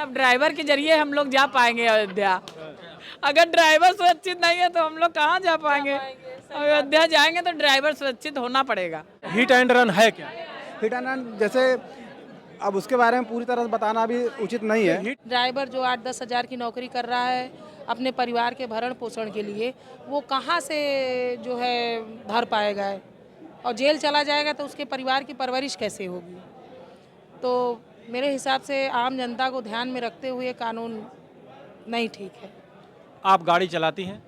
अब ड्राइवर के जरिए हम लोग जा पाएंगे अयोध्या। अगर ड्राइवर सुरक्षित नहीं है तो हम लोग कहाँ जा पाएंगे। अयोध्या जाएंगे तो ड्राइवर सुरक्षित होना पड़ेगा। हिट एंड रन है क्या? हिट एंड रन जैसे अब उसके बारे में पूरी तरह बताना भी उचित नहीं है। ड्राइवर जो 8-10 हज़ार की नौकरी कर रहा है अपने परिवार के भरण पोषण के लिए, वो कहाँ से जो है भर पाएगा है? और जेल चला जाएगा तो उसके परिवार की परवरिश कैसे होगी? तो मेरे हिसाब से आम जनता को ध्यान में रखते हुए कानून नहीं ठीक है। आप गाड़ी चलाती हैं?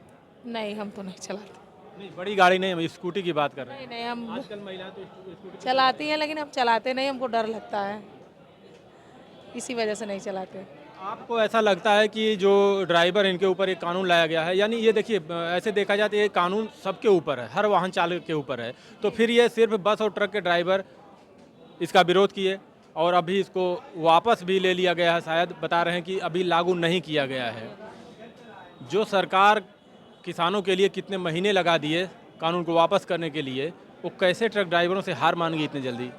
नहीं, हम तो नहीं चलाते। नहीं, बड़ी गाड़ी नहीं, हम स्कूटी की बात कर रहे हैं। नहीं, हम आजकल महिला तो स्कूटी चलाती हैं लेकिन हम चलाते नहीं, हमको डर लगता है, इसी वजह से नहीं चलाते। आपको ऐसा लगता है कि जो ड्राइवर इनके ऊपर एक कानून लाया गया है, यानी ये देखिए ऐसे देखा जाए तो ये कानून सबके ऊपर है, हर वाहन चालक के ऊपर है, तो फिर ये सिर्फ बस और ट्रक के ड्राइवर इसका विरोध किए और अभी इसको वापस भी ले लिया गया है। शायद बता रहे हैं कि अभी लागू नहीं किया गया है। जो सरकार किसानों के लिए कितने महीने लगा दिए कानून को वापस करने के लिए, वो कैसे ट्रक ड्राइवरों से हार मान गई इतनी जल्दी?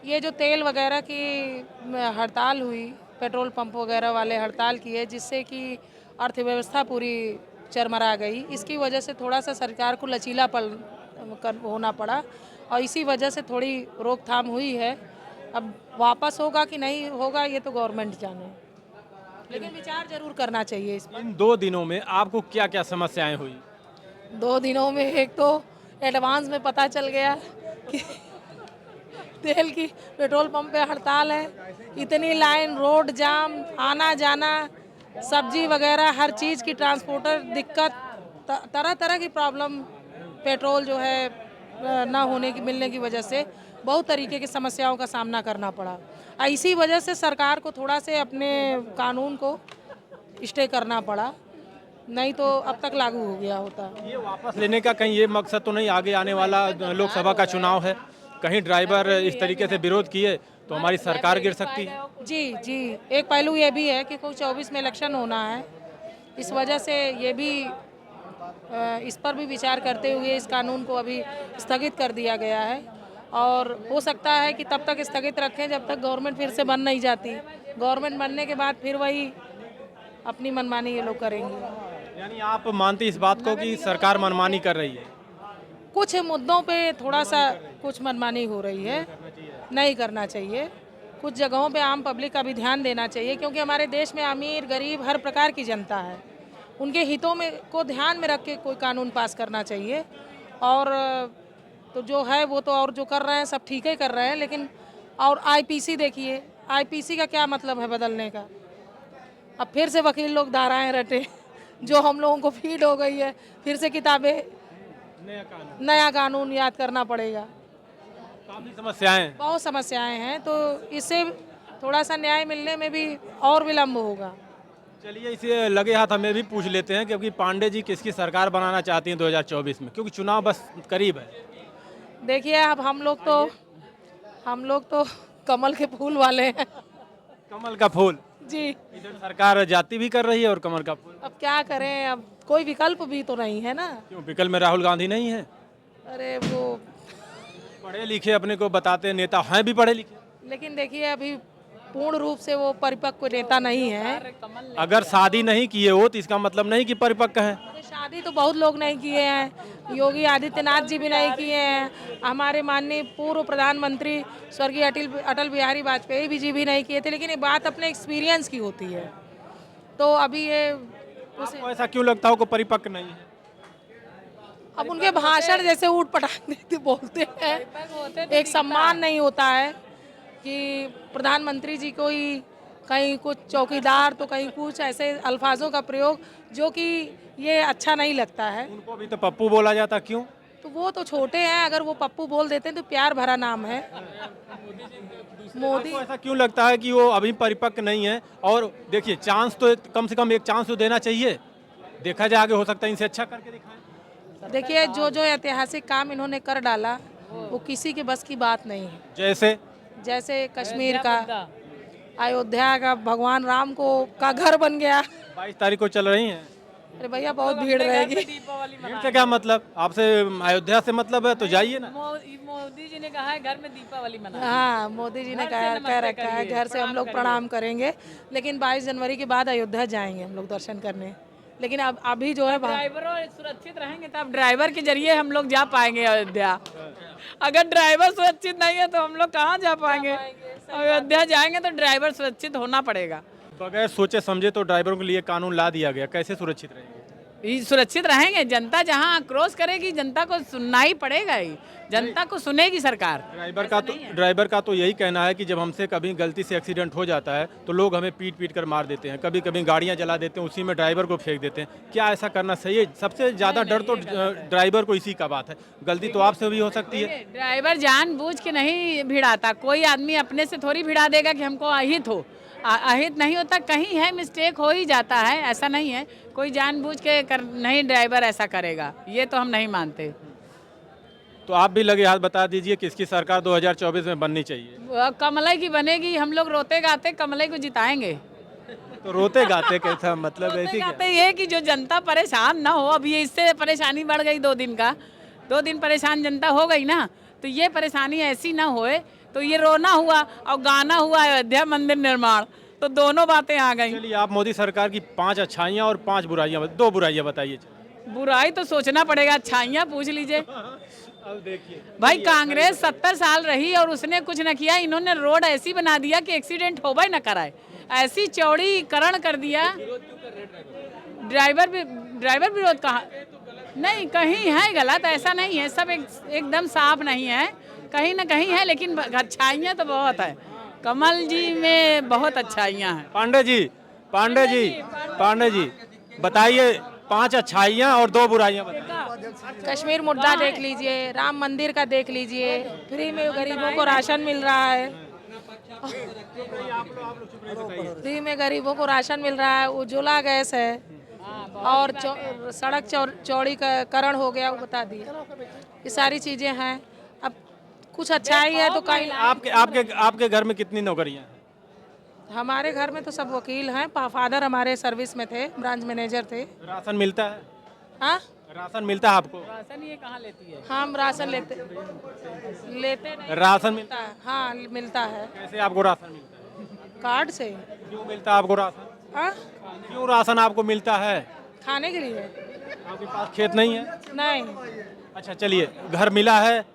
ये जो तेल वगैरह की हड़ताल हुई, पेट्रोल पंप वगैरह वाले हड़ताल किए, जिससे कि अर्थव्यवस्था पूरी चरमरा गई, इसकी वजह से थोड़ा सा सरकार को लचीलापन होना पड़ा और इसी वजह से थोड़ी रोकथाम हुई है। अब वापस होगा कि नहीं होगा ये तो गवर्नमेंट जाने, लेकिन विचार जरूर करना चाहिए इस पर। इन 2 दिनों में आपको क्या क्या समस्याएं हुई? 2 दिनों में एक तो एडवांस में पता चल गया कि तेल की पेट्रोल पंप पे हड़ताल है, इतनी लाइन, रोड जाम, आना जाना, सब्जी वगैरह हर चीज़ की ट्रांसपोर्टर दिक्कत, तरह तरह की प्रॉब्लम, पेट्रोल जो है ना होने की मिलने की वजह से बहुत तरीके की समस्याओं का सामना करना पड़ा। इसी वजह से सरकार को थोड़ा से अपने कानून को स्टे करना पड़ा, नहीं तो अब तक लागू हो गया होता। ये वापस लेने का कहीं ये मकसद तो नहीं, आगे आने वाला लोकसभा का चुनाव है, कहीं ड्राइवर इस तरीके से विरोध किए तो हमारी सरकार गिर सकती है? जी जी, एक पहलू ये भी है कि कोई 24 में इलेक्शन होना है, इस वजह से ये भी इस पर भी विचार करते हुए इस कानून को अभी स्थगित कर दिया गया है और हो सकता है कि तब तक स्थगित रखें जब तक गवर्नमेंट फिर से बन नहीं जाती। गवर्नमेंट बनने के बाद फिर वही अपनी मनमानी ये लोग करेंगे। यानी आप मानती इस बात को कि सरकार मनमानी कर रही है? कुछ मुद्दों पे थोड़ा सा कुछ मनमानी हो रही है, नहीं करना चाहिए। कुछ जगहों पे आम पब्लिक का भी ध्यान देना चाहिए, क्योंकि हमारे देश में अमीर गरीब हर प्रकार की जनता है, उनके हितों में को ध्यान में रख के कोई कानून पास करना चाहिए। और तो जो है वो तो और जो कर रहे हैं सब ठीक ही कर रहे हैं, लेकिन और आईपीसी देखिए, आईपीसी का क्या मतलब है बदलने का? अब फिर से वकील लोग धाराएं रटे जो हम लोगों को फीड हो गई है, फिर से किताबें नया कानून याद करना पड़ेगा। काफी समस्याएं, बहुत समस्याएं हैं, तो इससे थोड़ा सा न्याय मिलने में भी और विलम्ब होगा। चलिए इसे लगे हाथ हमें भी पूछ लेते हैं क्योंकि पांडे जी किसकी सरकार बनाना चाहती हैं 2024 में, क्योंकि चुनाव बस करीब है। देखिए अब हम लोग तो कमल के फूल वाले हैं। कमल का फूल जी, इधर सरकार जाती भी कर रही है और कमल का फूल। अब क्या करें, अब कोई विकल्प भी तो नहीं है ना। क्यों विकल्प में राहुल गांधी नहीं है? अरे वो पढ़े लिखे अपने को बताते हैं, नेता हैं भी पढ़े लिखे। लेकिन देखिए अभी पूर्ण रूप से वो परिपक्व नेता नहीं है। अगर शादी नहीं किए हो तो इसका मतलब नहीं कि परिपक्व है। अरे शादी तो बहुत लोग नहीं किए हैं, योगी आदित्यनाथ जी भी नहीं किए हैं, हमारे माननीय पूर्व प्रधानमंत्री स्वर्गीय अटल बिहारी वाजपेयी जी भी नहीं किए थे, लेकिन ये बात अपने एक्सपीरियंस की होती है। तो अभी ये आपको ऐसा क्यों लगता हो कि परिपक्व नहीं है? अब उनके भाषण जैसे ऊट पटांग देते बोलते हैं, एक सम्मान नहीं होता है कि प्रधानमंत्री जी को ही कहीं कुछ चौकीदार तो कहीं कुछ ऐसे अल्फाजों का प्रयोग जो कि ये अच्छा नहीं लगता है। उनको भी तो पप्पू बोला जाता, क्यों? तो वो तो छोटे हैं, अगर वो पप्पू बोल देते हैं तो प्यार भरा नाम है मोदी। आपको ऐसा क्यों लगता है कि वो अभी परिपक्व नहीं है? और देखिए चांस तो कम से कम एक चांस तो देना चाहिए, देखा जाए आगे हो सकता है इनसे अच्छा करके दिखाएं। देखिए जो जो ऐतिहासिक काम इन्होंने कर डाला वो किसी के बस की बात नहीं है। जैसे कश्मीर का, अयोध्या का, भगवान राम को का घर बन गया। 22 तारीख को चल रही हैं। अरे भैया बहुत भीड़ रहेगी। दीपावली भीड़ से क्या मतलब? आपसे अयोध्या से मतलब है तो जाइए ना। मोदी जी ने कहा है घर में दीपावली मनाएं। हाँ, मोदी जी ने कह रखा है घर से हम लोग प्रणाम करेंगे, लेकिन 22 जनवरी के बाद अयोध्या जाएंगे हम लोग दर्शन करने। लेकिन अब अभी जो है ड्राइवरों सुरक्षित रहेंगे तब ड्राइवर के जरिए हम लोग जा पाएंगे अयोध्या। अगर ड्राइवर सुरक्षित नहीं है तो हम लोग कहाँ जा पाएंगे? अयोध्या जाएंगे तो ड्राइवर सुरक्षित होना पड़ेगा। बगैर सोचे समझे तो ड्राइवरों के लिए कानून ला दिया गया, कैसे सुरक्षित रहेंगे? ये सुरक्षित रहेंगे, जनता जहाँ क्रॉस करेगी जनता को सुनना ही पड़ेगा ही, जनता को सुनेगी सरकार। ड्राइवर का तो यही कहना है कि जब हमसे कभी गलती से एक्सीडेंट हो जाता है तो लोग हमें पीट पीट कर मार देते हैं, कभी कभी गाड़ियां जला देते हैं, उसी में ड्राइवर को फेंक देते हैं। क्या ऐसा करना सही है? सबसे ज़्यादा डर तो ड्राइवर को इसी का बात है। गलती तो आपसे भी हो सकती है। ड्राइवर जानबूझ के नहीं भिड़ाता, कोई आदमी अपने से थोड़ी भिड़ा देगा कि हमको अहित हो। अहित नहीं होता, कहीं है मिस्टेक हो ही जाता है, ऐसा नहीं है कोई जानबूझ के नहीं ड्राइवर ऐसा करेगा, ये तो हम नहीं मानते। तो आप भी लगे हाथ बता दीजिए किसकी सरकार 2024 में बननी चाहिए? कमलई की बनेगी, हम लोग रोते गाते कमलई को जिताएंगे। तो रोते गाते कैसा मतलब? रोते ऐसी क्या? गाते ये कि जो जनता परेशान ना हो, अभी इससे परेशानी बढ़ गई 2 दिन का, 2 दिन परेशान जनता हो गई ना, तो ये परेशानी ऐसी ना होए, तो ये रोना हुआ और गाना हुआ अयोध्या मंदिर निर्माण, तो दोनों बातें आ गई। चलिए, आप मोदी सरकार की 5 अच्छाइयाँ और 5 बुराइयाँ, 2 बुराइयाँ बताइए। बुराई तो सोचना पड़ेगा, अच्छाइयाँ पूछ लीजिए। अब देखिए भाई कांग्रेस 70 साल रही और उसने कुछ न किया, इन्होंने रोड ऐसी बना दिया कि एक्सीडेंट होबे न कराए, ऐसी चौड़ीकरण कर दिया। ड्राइवर विरोध कहा नहीं, कहीं है गलत, ऐसा नहीं है, सब एकदम साफ नहीं है, कहीं ना कहीं है, लेकिन अच्छाइयाँ तो बहुत है। कमल जी में बहुत अच्छाइयाँ हैं। पांडे जी बताइए 5 अच्छाइयाँ और 2 बुराइयाँ बताइए। कश्मीर मुद्दा देख लीजिए, राम मंदिर का देख लीजिए, फ्री में गरीबों को राशन मिल रहा है, फ्री में गरीबों को राशन मिल रहा है, उज्ज्वला गैस है, और सड़क चौड़ीकरण हो गया, वो बता दिए। ये सारी चीज़ें हैं। अब कुछ अच्छाई है तो कहीं। आपके घर में कितनी नौकरियाँ हैं? हमारे घर में तो सब वकील हैं, फादर हमारे सर्विस में थे, ब्रांच मैनेजर थे। राशन मिलता है? हाँ, राशन मिलता है आपको? राशन ये कहाँ लेती है? हम राशन लेते नहीं। राशन मिलता है? हाँ, मिलता है। कैसे आपको राशन मिलता है? कार्ड से। क्यों मिलता है आपको राशन? हाँ, क्यों राशन आपको मिलता है? खाने के लिए। आपके पास खेत नहीं है? नहीं, अच्छा चलिए, घर मिला है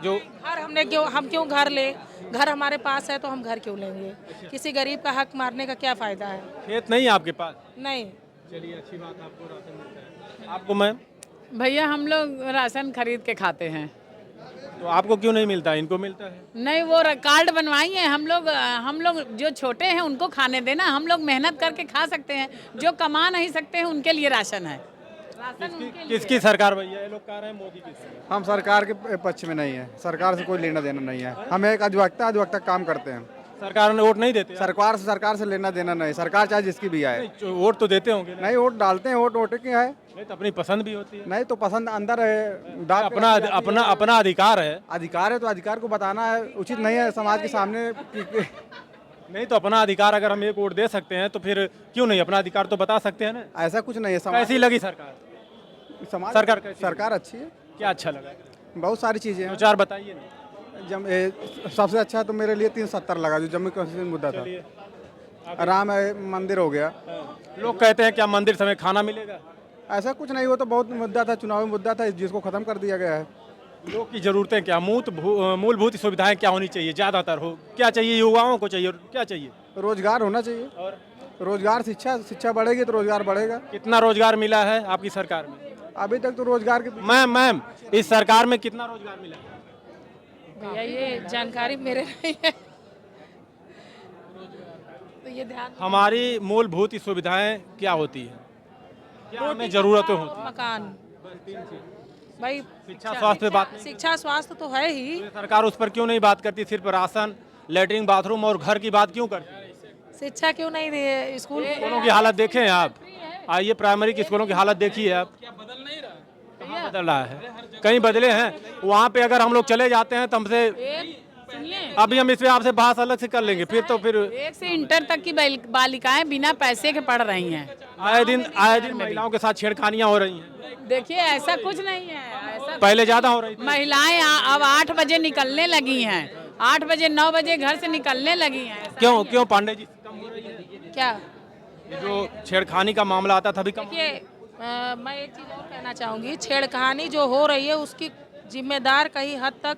जो घर हम क्यों घर ले? घर हमारे पास है तो हम घर क्यों लेंगे? किसी गरीब का हक मारने का क्या फायदा है? खेत नहीं है आपके पास? नहीं। चलिए, अच्छी बात है, आपको राशन मिलता है। आपको मैम? भैया हम लोग राशन खरीद के खाते हैं। तो आपको क्यों नहीं मिलता? इनको मिलता है। नहीं, वो कार्ड बनवाई है, हम लोग जो छोटे हैं उनको खाने देना, हम लोग मेहनत करके खा सकते हैं, जो कमा नहीं सकते हैं उनके लिए राशन है। किसकी सरकार भैया? ये लोग कह रहे हैं मोदी की सरकार। हम सरकार के पक्ष में नहीं है, सरकार से कोई लेना देना नहीं है। हम एक अधिवक्ता काम करते हैं। सरकार ने वोट नहीं देते? सरकार से लेना देना नहीं, सरकार चाहे जिसकी भी आए। वोट तो देते होंगे ना? नहीं, वोट डालते हैं, वोट की है। नहीं तो अपनी पसंद भी होती है। नहीं तो पसंद अंदर है, अपना अधिकार है। अधिकार है तो अधिकार को बताना है, उचित नहीं है समाज के सामने नहीं तो अपना अधिकार अगर हम एक वोट दे सकते हैं तो फिर क्यों नहीं अपना अधिकार तो बता सकते हैं ना? ऐसा कुछ नहीं है। कैसी लगी सरकार? सरकार अच्छी है। क्या अच्छा लगा? बहुत सारी चीजें हैं। 2-4 बताइए ना। सबसे अच्छा तो मेरे लिए 370 लगा, जो जम्मू कश्मीर मुद्दा था। राम मंदिर हो गया। लोग कहते हैं क्या मंदिर समय खाना मिलेगा? ऐसा कुछ नहीं, वो तो बहुत मुद्दा था, चुनावी मुद्दा था, जिसको खत्म कर दिया गया है। लोग की जरूरतें क्या, मूलभूत सुविधाएं क्या होनी चाहिए? ज्यादातर हो क्या चाहिए? युवाओं को चाहिए, क्या चाहिए? रोजगार होना चाहिए। और रोजगार, शिक्षा बढ़ेगी तो रोजगार बढ़ेगा। कितना रोजगार मिला है आपकी सरकार में? अभी तक तो रोजगार के मैम इस सरकार में कितना रोजगार मिला है? भैया ये जानकारी मेरे नहीं है, तो ये ध्यान। हमारी मूलभूत सुविधाएं क्या होती है? क्या हमें जरूरतें होती हैं? मकान भाई, शिक्षा स्वास्थ्य पे बात नहीं? शिक्षा स्वास्थ्य तो है ही। तो सरकार उस पर क्यों नहीं बात करती? सिर्फ राशन, लेटरिन, बाथरूम और घर की बात क्यों करती? शिक्षा क्यों नहीं दे? स्कूलों की हालत देखें आप, आइए प्राइमरी के स्कूलों की हालत देखिए आप। कहाँ बदल रहा है? कहीं बदले हैं? वहाँ पे अगर हम लोग चले जाते हैं तो हमसे, अभी हम इस पे आपसे बहस अलग से कर लेंगे, फिर 1 से इंटर तक की बालिकाएं बिना पैसे के पढ़ रही हैं। आए दिन महिलाओं के साथ छेड़खानियां हो रही हैं। देखिए ऐसा कुछ नहीं है, ऐसा पहले ज्यादा हो रही थी। महिलाएं अब 8 बजे निकलने लगी हैं, 8 बजे 9 बजे घर से निकलने लगी हैं। ऐसा क्यों क्यों पांडे जी कम हो रही है? क्या ये जो छेड़खानी का मामला आता था अभी कम। देखिए मैं एक चीज़ और कहना चाहूँगी, छेड़खानी जो हो रही है उसकी जिम्मेदार कई हद तक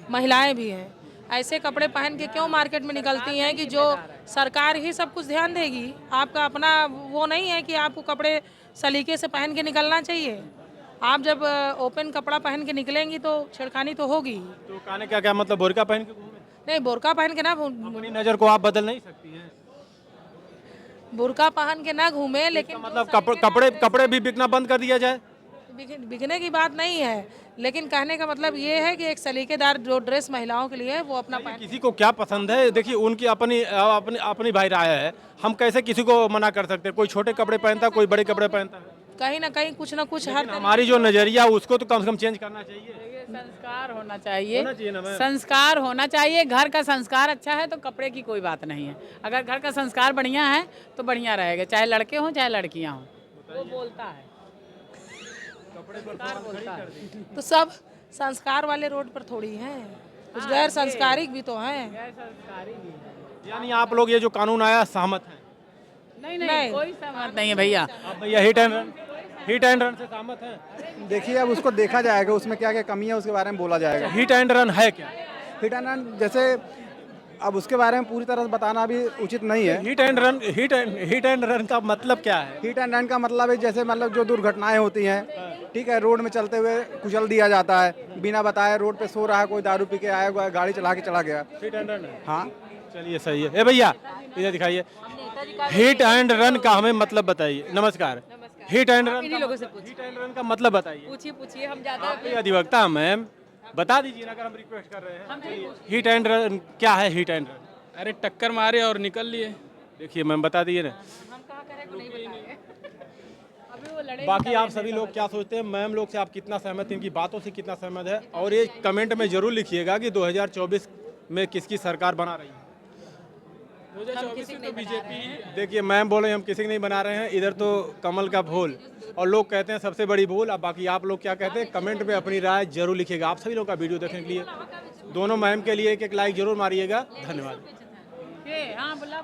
महिलाएं भी हैं। ऐसे कपड़े पहन के क्यों मार्केट में निकलती हैं कि जो सरकार ही सब कुछ ध्यान देगी। आपका अपना वो नहीं है कि आपको कपड़े सलीके से पहन के निकलना चाहिए। आप जब ओपन कपड़ा पहन के निकलेंगी तो छेड़खानी तो होगी। तो कहने का क्या मतलब, बुर्का पहन के घूमे? नहीं, बुर्का पहन के ना अपनी नजर को आप बदल नहीं सकती हैं। बुर्का पहन के ना घूमे, लेकिन मतलब कपड़े भी बिकना बंद कर दिया जाए। बिकने की बात नहीं है, लेकिन कहने का मतलब ये है कि एक सलीकेदार जो ड्रेस महिलाओं के लिए है वो अपना पहन। किसी को क्या पसंद है, देखिए उनकी अपनी अपनी अपनी भाई राय है। हम कैसे किसी को मना कर सकते हैं? कोई छोटे कपड़े पहनता है, कोई बड़े कपड़े पहनता है। कहीं ना कहीं कुछ ना कुछ हर हमारी जो नजरिया उसको तो कम से कम चेंज करना चाहिए। संस्कार होना चाहिए, होना चाहिए ना मैम। संस्कार होना चाहिए। घर का संस्कार अच्छा है तो कपड़े की कोई बात नहीं है। अगर घर का संस्कार बढ़िया है तो बढ़िया रहेगा, चाहे लड़के हों चाहे लड़कियां हों। वो बोलता है, संस्कार बोलता है। तो सब संस्कार वाले रोड पर थोड़ी हैं, कुछ गैर संस्कारिक भी तो हैं। संस्कारी भी है। यानी आप लोग ये जो कानून आया सहमत हैं? नहीं, कोई सहमत नहीं है भैया। अब भैया हिट एंड रन से सहमत हैं? देखिए अब उसको देखा जाएगा, उसमें क्या क्या कमी है उसके बारे में बोला जाएगा। हिट एंड रन है क्या? हिट एंड रन जैसे अब उसके बारे में पूरी तरह से बताना भी उचित नहीं है। हिट एंड रन का मतलब क्या है? हिट एंड रन का मतलब है जैसे मतलब जो दुर्घटनाएं होती हैं, ठीक है, रोड में चलते हुए कुचल दिया जाता है बिना बताए। रोड पे सो रहा है कोई, दारू पी के आया, गाड़ी चला के चला गया। हिट एंड रन है। हाँ, चलिए सही है। ए भैया इधर दिखाइए, हिट एंड रन का हमें मतलब बताइए। नमस्कार। हिट एंड रन का मतलब बताइए। पूछिए हम ज्यादा आप ही अधिवक्ता मैम, बता दीजिए ना, अगर हम रिक्वेस्ट कर रहे हैं। हिट एंड रन क्या है? हिट एंड रन अरे टक्कर मारे और निकल लिए। देखिए मैम बता दीजिए ना। अभी वो लड़े। बाकी आप सभी लोग क्या सोचते हैं? मैम लोग से आप कितना सहमत हैं, इनकी बातों से कितना सहमत है? और ये कमेंट में जरूर लिखिएगा कि 2024 में किसकी सरकार बना रही है। 2024 में तो बीजेपी। देखिए मैम बोल रहे हैं हम किसी को नहीं बना रहे हैं, इधर तो कमल का फूल और लोग कहते हैं सबसे बड़ी भूल। अब बाकी आप लोग क्या कहते हैं कमेंट में अपनी राय जरूर लिखिएगा। आप सभी लोग का वीडियो देखने के लिए दोनों मैम के लिए एक लाइक जरूर मारिएगा। धन्यवाद। हाँ, बुला